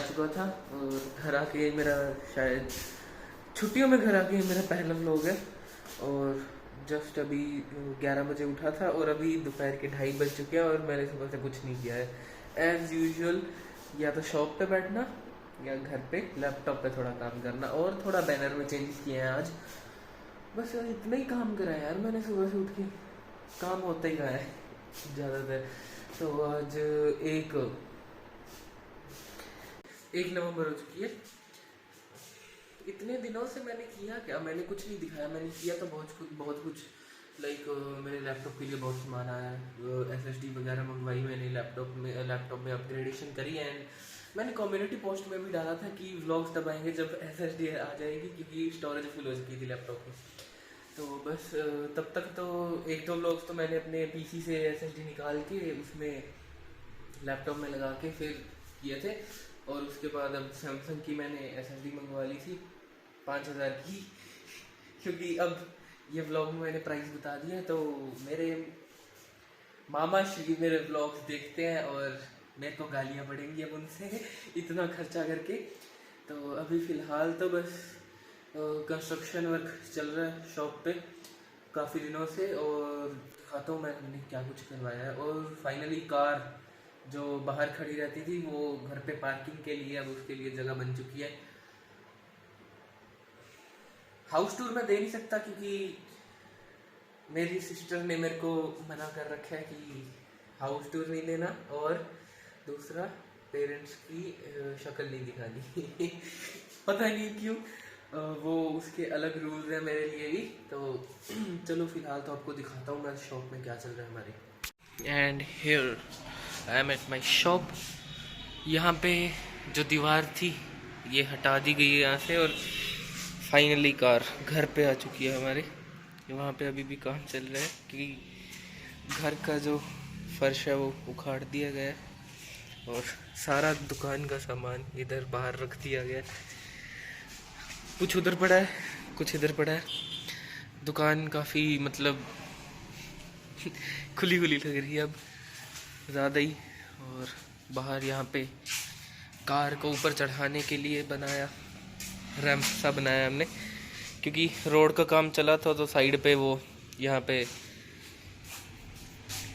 चुका था और घर आके मेरा शायद छुट्टियों में घर आके मेरा पहला व्लॉग है। और जस्ट अभी 11 बजे उठा था और अभी दोपहर के 2:30 बज चुके हैं और मैंने सुबह से कुछ नहीं किया है। एज़ यूजुअल या तो शॉप पे बैठना या घर पे लैपटॉप पे थोड़ा काम करना और थोड़ा बैनर में चेंज किए हैं आज। बस इतना ही काम करा है यार मैंने सुबह से उठ के। काम होता ही कहाँ है ज़्यादातर। तो आज एक नवंबर हो चुकी है। इतने दिनों से मैंने किया क्या? मैंने कुछ नहीं दिखाया। मैंने किया तो बहुत कुछ लाइक मेरे लैपटॉप के लिए बहुत सामान आया, SSD वगैरह मंगवाई मैंने, लैपटॉप में अपग्रेडेशन करी। एंड मैंने कम्युनिटी पोस्ट में भी डाला था कि व्लॉग्स तब आएंगे जब SSD आ जाएगी, क्योंकि स्टोरेज फुल हो चुकी थी लैपटॉप की। तो बस तब तक तो एक दो व्लॉग्स तो मैंने अपने PC से SSD निकाल के उसमें लैपटॉप में लगा के फिर किए थे। और उसके बाद अब सैमसंग की मैंने SSD मंगवा ली थी 5000 की, क्योंकि अब ये व्लॉग में मैंने प्राइस बता दिया तो मेरे मामा श्री मेरे व्लॉग्स देखते हैं और मेरे को गालियाँ पड़ेंगी अब उनसे इतना खर्चा करके। तो अभी फ़िलहाल तो बस कंस्ट्रक्शन वर्क चल रहा है शॉप पे काफ़ी दिनों से, और दिखाता हूँ मैंने क्या कुछ करवाया है। और फाइनली कार जो बाहर खड़ी रहती थी वो घर पे पार्किंग के लिए अब उसके लिए जगह बन चुकी है। हाउस टूर में दे नहीं सकता क्योंकि मेरी सिस्टर ने मेरे को मना कर रखा है कि हाउस टूर नहीं लेना, और दूसरा पेरेंट्स की शक्ल नहीं दिखानी पता नहीं क्यों, वो उसके अलग रूल्स हैं मेरे लिए भी। तो चलो फिलहाल तो आपको दिखाता हूँ मैं शॉप में क्या चल रहा है हमारे। And here I am at my shop. यहाँ पे जो दीवार थी ये हटा दी गई है यहाँ से, और फाइनली कार घर पे आ चुकी है हमारे। वहाँ पे अभी भी काम चल रहा है क्योंकि घर का जो फर्श है वो उखाड़ दिया गया है और सारा दुकान का सामान इधर बाहर रख दिया गया है। कुछ उधर पड़ा है, कुछ इधर पड़ा है। दुकान काफ़ी मतलब खुली खुली लग रही है अब ज़्यादा ही। और बाहर यहाँ पे कार को ऊपर चढ़ाने के लिए बनाया, रैंप सा बनाया हमने, क्योंकि रोड का काम चला था तो साइड पे वो यहाँ पे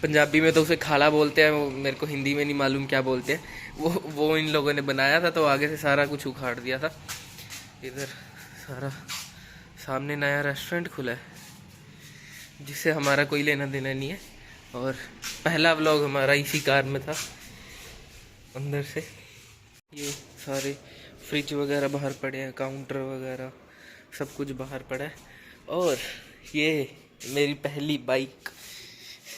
पंजाबी में तो उसे खाला बोलते हैं, वो मेरे को हिंदी में नहीं मालूम क्या बोलते हैं। वो इन लोगों ने बनाया था तो आगे से सारा कुछ उखाड़ दिया था। इधर सारा सामने नया रेस्टोरेंट खुला है जिससे हमारा कोई लेना देना नहीं है। और पहला व्लॉग हमारा इसी कार में था अंदर से। ये सारे फ्रिज वगैरह बाहर पड़े हैं, काउंटर वगैरह सब कुछ बाहर पड़ा है। और ये मेरी पहली बाइक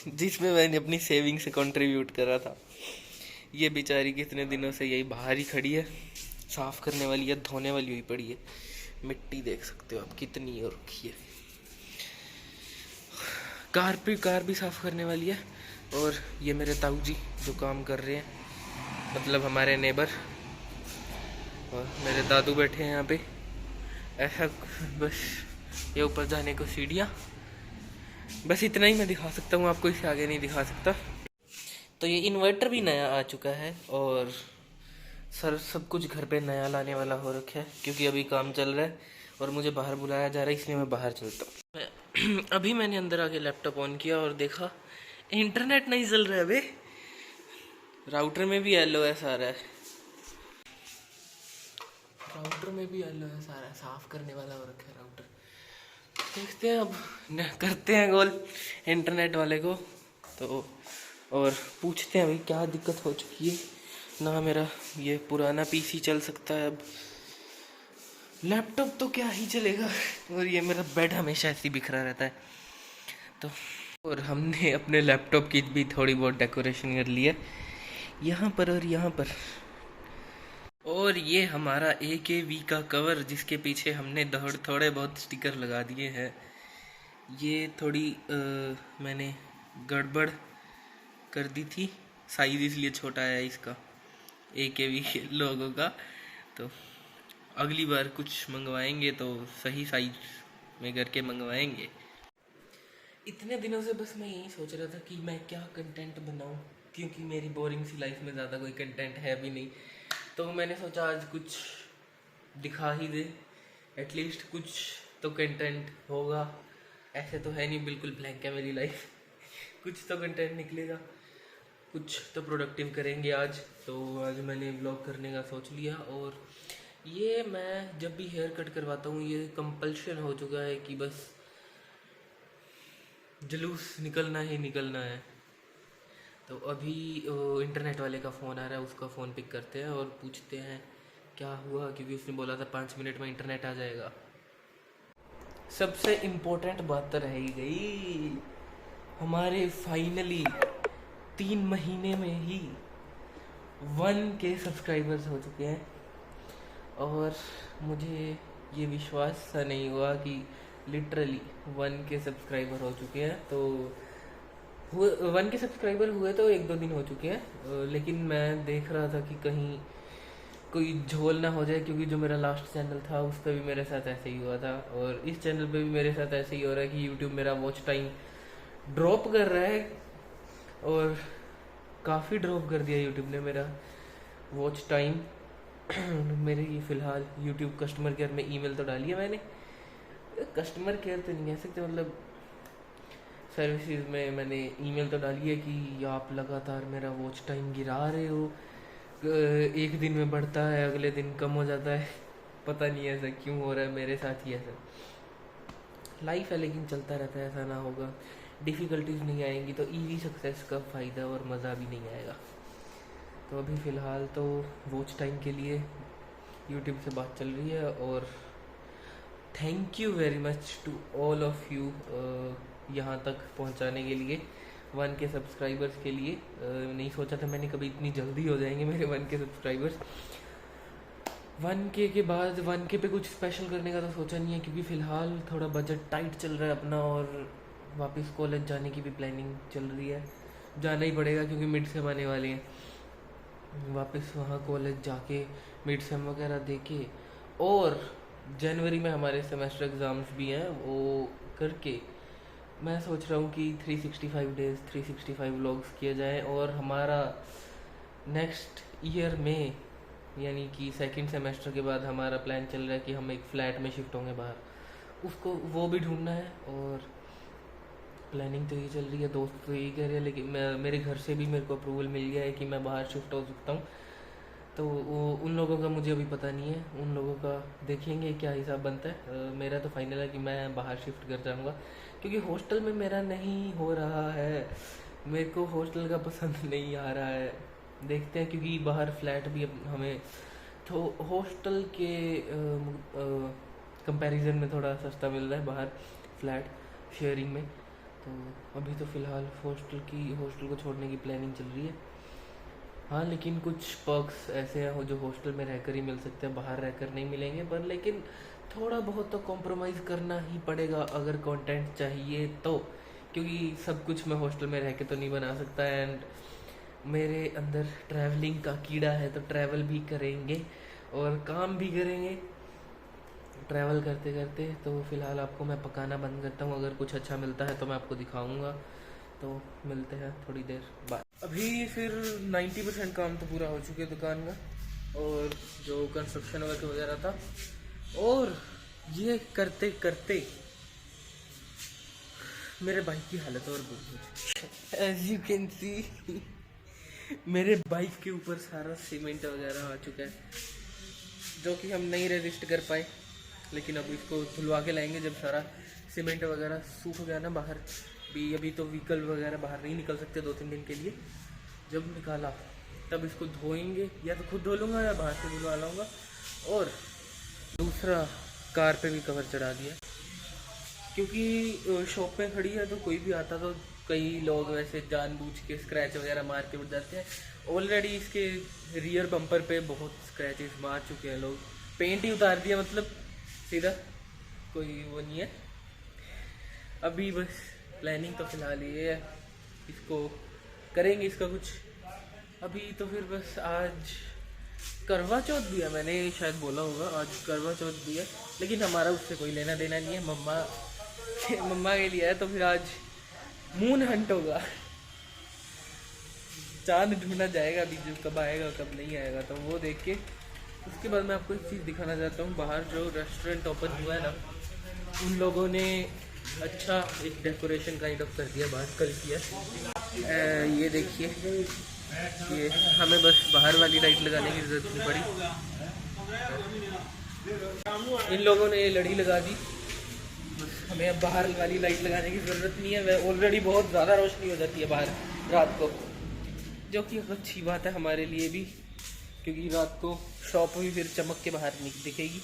जिसमें मैंने अपनी सेविंग से कंट्रीब्यूट करा था। ये बेचारी कितने दिनों से यही बाहर ही खड़ी है, साफ़ करने वाली है, धोने वाली हुई पड़ी है। मिट्टी देख सकते हो आप कितनी हो रखी है। कार भी साफ़ करने वाली है। और ये मेरे ताऊ जी जो काम कर रहे हैं, मतलब हमारे नेबर, और मेरे दादू बैठे हैं यहाँ पे। ऐसा बस ये ऊपर जाने को सीढ़ियाँ, बस इतना ही मैं दिखा सकता हूँ आपको, इससे आगे नहीं दिखा सकता। तो ये इन्वर्टर भी नया आ चुका है और सब कुछ घर पे नया लाने वाला हो रखा है, क्योंकि अभी काम चल रहा है और मुझे बाहर बुलाया जा रहा है, इसलिए मैं बाहर चलता हूँ। अभी मैंने अंदर आके लैपटॉप ऑन किया और देखा इंटरनेट नहीं चल रहा है अबे। राउटर में भी LOS आ रहा है, राउटर में भी LOS आ रहा है। साफ करने वाला हो रखा है राउटर। देखते हैं अब करते हैं कॉल इंटरनेट वाले को तो, और पूछते हैं भाई क्या दिक्कत हो चुकी है। ना मेरा ये पुराना PC चल सकता है अब, लैपटॉप तो क्या ही चलेगा। और ये मेरा बेड हमेशा ऐसे ही बिखरा रहता है। तो और हमने अपने लैपटॉप की भी थोड़ी बहुत डेकोरेशन कर ली है यहाँ पर और यहाँ पर। और ये हमारा AKV का कवर जिसके पीछे हमने थोड़े बहुत स्टिकर लगा दिए हैं। ये थोड़ी मैंने गड़बड़ कर दी थी, साइज़ इसलिए छोटा है इसका AKV के लोगों का। तो अगली बार कुछ मंगवाएंगे तो सही साइज में करके मंगवाएंगे। इतने दिनों से बस मैं यही सोच रहा था कि मैं क्या कंटेंट बनाऊं, क्योंकि मेरी बोरिंग सी लाइफ में ज़्यादा कोई कंटेंट है भी नहीं। तो मैंने सोचा आज कुछ दिखा ही दे, एटलीस्ट कुछ तो कंटेंट होगा। ऐसे तो है नहीं बिल्कुल ब्लैंक है मेरी लाइफ, कुछ तो कंटेंट निकलेगा, कुछ तो प्रोडक्टिव करेंगे आज। तो आज मैंने व्लॉग करने का सोच लिया। और ये मैं जब भी हेयर कट करवाता हूँ ये कंपल्शन हो चुका है कि बस जुलूस निकलना ही निकलना है। तो अभी इंटरनेट वाले का फ़ोन आ रहा है, उसका फ़ोन पिक करते हैं और पूछते हैं क्या हुआ, क्योंकि उसने बोला था 5 मिनट में इंटरनेट आ जाएगा। सबसे इम्पोर्टेंट बात तो रह ही गई, हमारे फाइनली 3 महीने में ही 1K सब्सक्राइबर्स हो चुके हैं। और मुझे ये विश्वास सा नहीं हुआ कि लिटरली 1K सब्सक्राइबर हो चुके हैं। तो 1K सब्सक्राइबर हुए तो 1-2 दिन हो चुके हैं, लेकिन मैं देख रहा था कि कहीं कोई झोल ना हो जाए, क्योंकि जो मेरा लास्ट चैनल था उस पर भी मेरे साथ ऐसे ही हुआ था और इस चैनल पे भी मेरे साथ ऐसे ही हो रहा है कि यूट्यूब मेरा वॉच टाइम ड्रॉप कर रहा है। और काफ़ी ड्रॉप कर दिया यूट्यूब ने मेरा वॉच टाइम। मेरे ये फ़िलहाल यूट्यूब कस्टमर केयर में ईमेल तो डाली है मैंने, कस्टमर केयर तो नहीं कह सकते, मतलब सर्विसेज में मैंने ईमेल तो डाली है कि आप लगातार मेरा वॉच टाइम गिरा रहे हो, एक दिन में बढ़ता है अगले दिन कम हो जाता है, पता नहीं ऐसा क्यों हो रहा है, मेरे साथ ही ऐसा लाइफ है। लेकिन चलता रहता है, ऐसा ना होगा, डिफ़िकल्टीज नहीं आएंगी तो ईजी सक्सेस का फ़ायदा और मज़ा भी नहीं आएगा। तो अभी फ़िलहाल तो वॉच टाइम के लिए यूट्यूब से बात चल रही है। और thank you very much to all of you यहाँ तक पहुँचाने के लिए, 1K सब्सक्राइबर्स के लिए। नहीं सोचा था मैंने कभी इतनी जल्दी हो जाएंगे मेरे 1K सब्सक्राइबर्स। 1K के बाद 1K पे कुछ स्पेशल करने का तो सोचा नहीं है, क्योंकि फ़िलहाल थोड़ा बजट टाइट चल रहा है अपना और वापस कॉलेज जाने की भी प्लानिंग चल रही है। जाना ही पड़ेगा क्योंकि मिड सेम आने वाले हैं, वापस वहाँ कॉलेज जाके मिड सेम वगैरह देके, और जनवरी में हमारे सेमेस्टर एग्ज़ाम्स भी हैं, वो करके मैं सोच रहा हूँ कि 365 डेज़ 365 व्लॉग्स किए जाएँ। और हमारा नेक्स्ट ईयर में यानी कि सेकंड सेमेस्टर के बाद हमारा प्लान चल रहा है कि हम एक फ़्लैट में शिफ्ट होंगे बाहर, उसको वो भी ढूंढना है। और प्लानिंग तो ये चल रही है, दोस्त तो यही कह रहे हैं, लेकिन मेरे घर से भी मेरे को अप्रूवल मिल गया है कि मैं बाहर शिफ्ट हो सकता हूँ। तो वो उन लोगों का मुझे अभी पता नहीं है, उन लोगों का देखेंगे क्या हिसाब बनता है। मेरा तो फाइनल है कि मैं बाहर शिफ्ट कर जाऊँगा, क्योंकि हॉस्टल में मेरा नहीं हो रहा है, मेरे को हॉस्टल का पसंद नहीं आ रहा है। देखते हैं, क्योंकि बाहर फ्लैट भी हमें तो हॉस्टल के कंपैरिजन में थोड़ा सस्ता मिल रहा है बाहर फ्लैट शेयरिंग में। तो अभी तो फ़िलहाल हॉस्टल को छोड़ने की प्लानिंग चल रही है। हाँ, लेकिन कुछ पर्क्स ऐसे हैं जो हॉस्टल में रहकर ही मिल सकते हैं, बाहर रहकर नहीं मिलेंगे। पर लेकिन थोड़ा बहुत तो कॉम्प्रोमाइज़ करना ही पड़ेगा अगर कंटेंट चाहिए तो, क्योंकि सब कुछ मैं हॉस्टल में रह के तो नहीं बना सकता। एंड मेरे अंदर ट्रैवलिंग का कीड़ा है, तो ट्रैवल भी करेंगे और काम भी करेंगे ट्रैवल करते करते। तो फ़िलहाल आपको मैं पकाना बंद करता हूँ, अगर कुछ अच्छा मिलता है तो मैं आपको दिखाऊँगा। तो मिलते हैं थोड़ी देर बाद। अभी फिर 90% काम तो पूरा हो चुके दुकान का, और जो कंस्ट्रक्शन वर्क वगैरह था, और ये करते करते मेरे बाइक की हालत और बुरी हो चुकी है। एज यू कैन सी मेरे बाइक के ऊपर सारा सीमेंट वगैरह आ चुका है, जो कि हम नहीं रेजिस्ट कर पाए। लेकिन अब इसको धुलवा के लाएंगे जब सारा सीमेंट वगैरह सूख गया ना बाहर भी। अभी तो व्हीकल वगैरह बाहर नहीं निकल सकते 2-3 दिन के लिए, जब निकाला तब इसको धोएंगे, या तो खुद धो लूँगा या बाहर से धुलवा लाऊँगा। और दूसरा, कार पे भी कवर चढ़ा दिया, क्योंकि शॉप पे खड़ी है तो कोई भी आता तो कई लोग वैसे जानबूझ के स्क्रैच वगैरह मार के उड़ जाते हैं। ऑलरेडी इसके रियर बम्पर पे बहुत स्क्रैचेस मार चुके हैं लोग, पेंट ही उतार दिया, मतलब सीधा, कोई वो नहीं है। अभी बस प्लानिंग तो फिलहाल ये है, इसको करेंगे इसका कुछ। अभी तो फिर बस आज करवा चौथ भी है, मैंने शायद बोला होगा आज करवा चौथ भी है, लेकिन हमारा उससे कोई लेना देना नहीं है, मम्मा के लिए है। तो फिर आज मून हंट होगा, चांद ढूंढना जाएगा अभी, जो कब आएगा कब नहीं आएगा, तो वो देख के उसके बाद मैं आपको एक चीज़ दिखाना चाहता हूँ। बाहर जो रेस्टोरेंट ओपन हुआ है ना, उन लोगों ने अच्छा एक डेकोरेशन काइंड ऑफ कर दिया, बाहर कल किया। ये देखिए, ये हमें बस बाहर वाली लाइट लगाने की ज़रूरत नहीं पड़ी, इन लोगों ने ये लड़ी लगा दी, हमें अब बाहर वाली लाइट लगाने की ज़रूरत नहीं है। वह ऑलरेडी बहुत ज़्यादा रोशनी हो जाती है बाहर रात को, जो कि अच्छी बात है हमारे लिए भी, क्योंकि रात को शॉप भी फिर चमक के बाहर दिखेगी।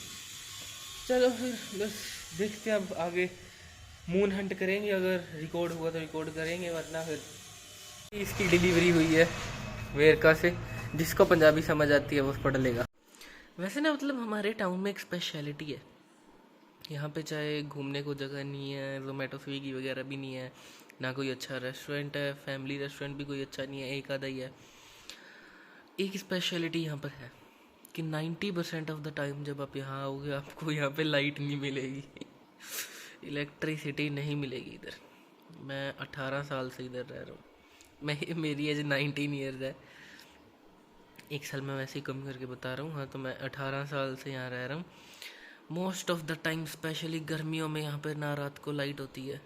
चलो फिर बस देखते हैं अब आगे, मून हंट करेंगे, अगर रिकॉर्ड हुआ तो रिकॉर्ड करेंगे, वरना फिर इसकी डिलीवरी हुई है वेरका से, जिसको पंजाबी समझ आती है वो पढ़ लेगा। वैसे ना मतलब हमारे टाउन में एक स्पेशलिटी है, यहाँ पे चाहे घूमने को जगह नहीं है, जोमेटो स्विगी वगैरह भी नहीं है, ना कोई अच्छा रेस्टोरेंट है, फैमिली रेस्टोरेंट भी कोई अच्छा नहीं है, एक आधा ही है। एक स्पेशलिटी यहाँ पर है कि 90% ऑफ द टाइम जब आप यहाँ आओगे आपको यहाँ पे लाइट नहीं मिलेगी, इलेक्ट्रिसिटी नहीं मिलेगी इधर। मैं 18 साल से इधर रह रहा हूँ, मेरी एज 19 ईयर्स है, एक साल मैं वैसे ही कम करके बता रहा हूँ। हाँ, तो मैं 18 साल से यहाँ रह रहा हूँ। Most of the time specially गर्मियों में यहाँ पर ना रात को लाइट होती है।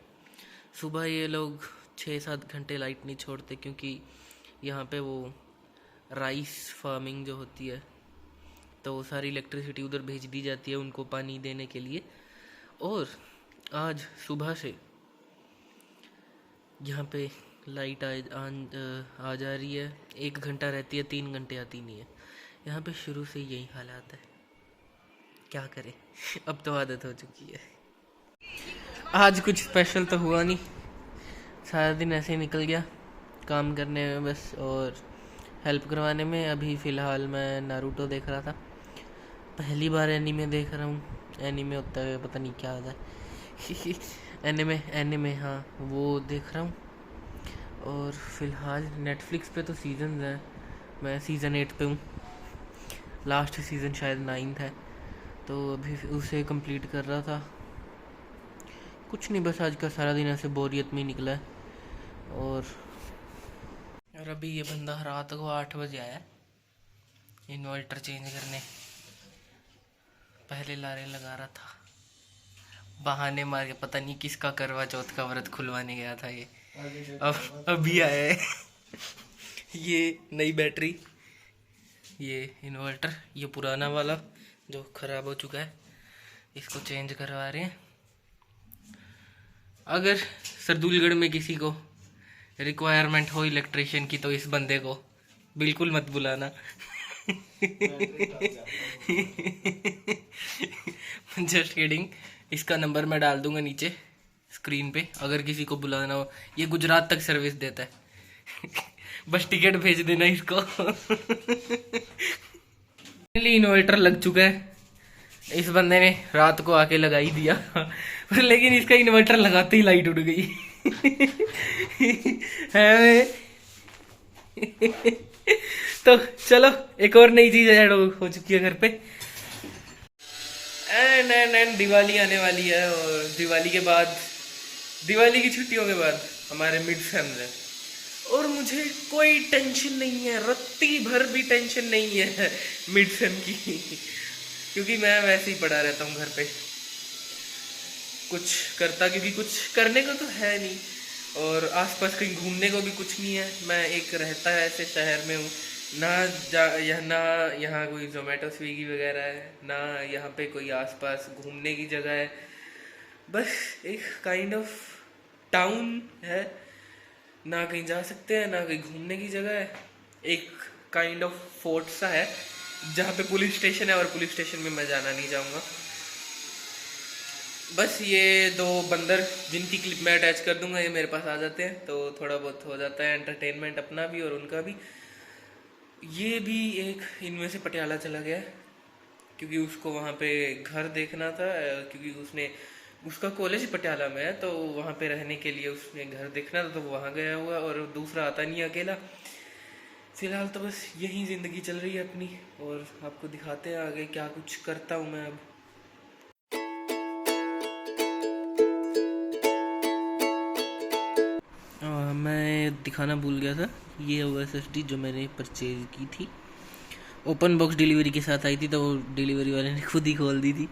सुबह ये लोग 6-7 घंटे लाइट नहीं छोड़ते, क्योंकि यहाँ पे वो राइस फार्मिंग जो होती है, तो वो सारी इलेक्ट्रिसिटी उधर भेज दी जाती है उनको पानी देने के लिए। और आज सुबह से यहाँ पे लाइट आ जा रही है, 1 घंटा रहती है, 3 घंटे आती नहीं है। यहाँ पे शुरू से यही हालात है, क्या करें, अब तो आदत हो चुकी है। आज कुछ स्पेशल तो हुआ नहीं, सारा दिन ऐसे ही निकल गया काम करने में बस, और हेल्प करवाने में। अभी फ़िलहाल मैं नारुतो देख रहा था, पहली बार एनीमे देख रहा हूँ। एनीमे होता है पता नहीं क्या होता है एनीमे हाँ, वो देख रहा हूँ। और फिलहाल नेटफ्लिक्स पे तो सीजन हैं, मैं सीज़न 8 पे हूँ, लास्ट सीज़न शायद 9th है, तो अभी उसे कंप्लीट कर रहा था। कुछ नहीं, बस आज का सारा दिन ऐसे बोरियत में ही निकला है। और अभी ये बंदा रात को 8 बजे आया इन्वर्टर चेंज करने, पहले लारे लगा रहा था, बहाने मार के, पता नहीं किसका करवा चौथ का व्रत खुलवाने गया था ये, अब अभी आया है ये नई बैटरी, ये इन्वर्टर, ये पुराना वाला जो ख़राब हो चुका है, इसको चेंज करवा रहे हैं। अगर सरदूलगढ़ में किसी को रिक्वायरमेंट हो इलेक्ट्रिशियन की, तो इस बंदे को बिल्कुल मत बुलाना जस्ट किडिंग, इसका नंबर मैं डाल दूंगा नीचे स्क्रीन पे, अगर किसी को बुलाना हो। ये गुजरात तक सर्विस देता है बस टिकट भेज देना इसको इन्वर्टर लग चुका है, इस बंदे ने रात को आके लगा ही दिया लेकिन इसका इन्वर्टर लगाते ही लाइट उड़ गई है तो चलो, एक और नई चीज ऐड हो चुकी है घर पे, एंड दिवाली आने वाली है, और दिवाली के बाद, दिवाली की छुट्टियों के बाद हमारे मिड सेम है, और मुझे कोई टेंशन नहीं है, रत्ती भर भी टेंशन नहीं है मिड सेम की क्योंकि मैं वैसे ही पड़ा रहता हूँ घर पे, कुछ करता, क्योंकि कुछ करने को तो है नहीं, और आसपास कहीं घूमने को भी कुछ नहीं है। मैं एक रहता है ऐसे शहर में हूँ, ना यहाँ कोई जोमेटो स्विगी वगैरह है, ना यहाँ पे कोई आसपास घूमने की जगह है, बस एक काइंड ऑफ टाउन है, ना कहीं जा सकते हैं ना कहीं घूमने की जगह है, एक काइंड ऑफ फोर्ट सा है जहाँ पे पुलिस स्टेशन है, और पुलिस स्टेशन में मैं जाना नहीं चाहूँगा। बस ये 2 बंदर जिनकी क्लिप मैं अटैच कर दूंगा, ये मेरे पास आ जाते हैं, तो थोड़ा बहुत हो जाता है एंटरटेनमेंट अपना भी और उनका भी। ये भी एक इनमें से पटियाला चला गया क्योंकि उसको वहाँ पे घर देखना था, क्योंकि उसका कॉलेज पटियाला में है, तो वहाँ पे रहने के लिए उसने घर देखना था, तो वो वहाँ गया हुआ, और दूसरा आता नहीं अकेला। फिलहाल तो बस यही ज़िंदगी चल रही है अपनी, और आपको दिखाते हैं आगे क्या कुछ करता हूँ मैं अब। मैं मैं दिखाना भूल गया था, ये है वो SSD जो मैंने परचेज की थी। ओपन बॉक्स डिलीवरी के साथ आई थी, तो वो डिलीवरी वाले ने खुद ही खोल दी थी।